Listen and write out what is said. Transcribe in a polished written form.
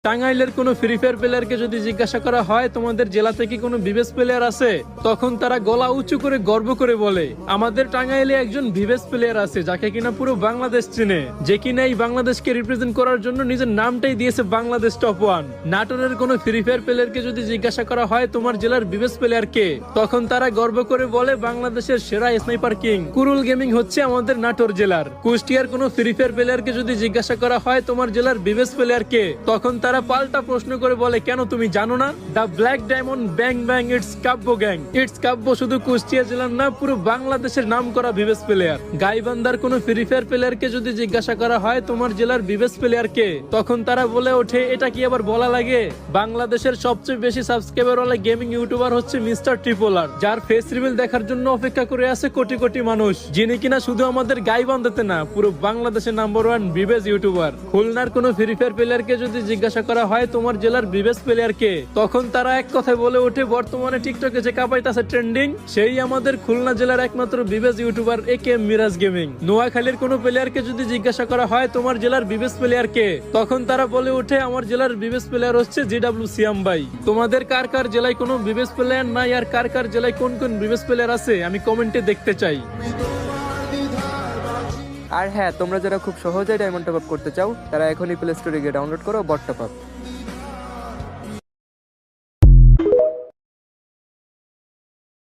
টাঙ্গাইলের কোনো free fire প্লেয়ারকে যদি জিজ্ঞাসা করা হয় তোমাদের জেলাতে কি কোনো বিবেস প্লেয়ার আছে, তখন তারা গলা উঁচু করে গর্ব করে বলে আমাদের টাঙ্গাইলে একজন বিবেস প্লেয়ার আছে যাকে কিনা পুরো বাংলাদেশ চিনে, যে কিনা এই বাংলাদেশকে রিপ্রেজেন্ট করার জন্য নিজের নামটাই দিয়েছে বাংলাদেশ টপ 1। নাটোরের কোনো ফ্রি ফায়ার প্লেয়ারকে যদি জিজ্ঞাসা করা হয় তোমার জেলার বিবেস প্লেয়ার কে, তখন তারা গর্ব করে বলে বাংলাদেশের সেরা স্নাইপার কিং কুরুল গেমিং হচ্ছে আমাদের নাটোর জেলার। কুষ্টিয়ার কোনো ফ্রি ফায়ার প্লেয়ারকে যদি জিজ্ঞাসা করা হয় তোমার জেলার বিবেস প্লেয়ার কে, তখন তারা পাল্টা প্রশ্ন করে বলে কেন তুমি জানো না, the black diamond bang bang it's Kabya gang. It's Kabya শুধু কুষ্টিয়া জেলার না, পুরো বাংলাদেশের নাম করা বিবেস প্লেয়ার। গাইবান্ধার কোনো ফ্রি ফায়ার প্লেয়ারকে যদি জিজ্ঞাসা করা হয় তোমার জেলার বিবেস প্লেয়ার কে, তখন তারা বলে ওঠে এটা কি আবার বলা লাগে, বাংলাদেশের সবচেয়ে বেশি সাবস্ক্রাইবার ওয়ালা গেমিং ইউটিউবার হচ্ছে মিস্টার ট্রিপলার, যার ফেস রিভিল দেখার জন্য অপেক্ষা করে আছে কোটি কোটি মানুষ, যিনি কিনা শুধু আমাদের গাইবান্ধাতে না পুরো বাংলাদেশের নাম্বার 1 বিবেস ইউটিউবার। খুলনার কোনো ফ্রি ফায়ার প্লেয়ারকে যদি জিজ্ঞাসা করা হয় তোমার জেলার বিবেস প্লেয়ার কে, তখন তারা এক কথায় বলে ওঠে বর্তমানে টিকটকে যে কাপাইতাছে ট্রেন্ডিং সেই আমাদের খুলনা জেলার একমাত্র বিবেস ইউটিউবার একে মিরাজ গেমিং। নোয়াখালীর কোনো প্লেয়ারকে যদি জিজ্ঞাসা করা হয় তোমার জেলার বিবেস প্লেয়ার কে, তখন তারা বলে ওঠে আমার জেলার বিবেস প্লেয়ার হচ্ছে জিডব্লিউ সিয়াম ভাই। তোমাদের কার কার জেলায় কোনো বিবেস প্লেয়ার নাই আর কার কার জেলায় কোন কোন বিবেস প্লেয়ার আছে আমি কমেন্টে দেখতে চাই। আর হ্যাঁ, তোমরা যারা খুব সহজেই ডায়মন্ড টপ আপ করতে চাও তারা এখনই প্লে স্টোরে গিয়ে ডাউনলোড করো বট টপ আপ।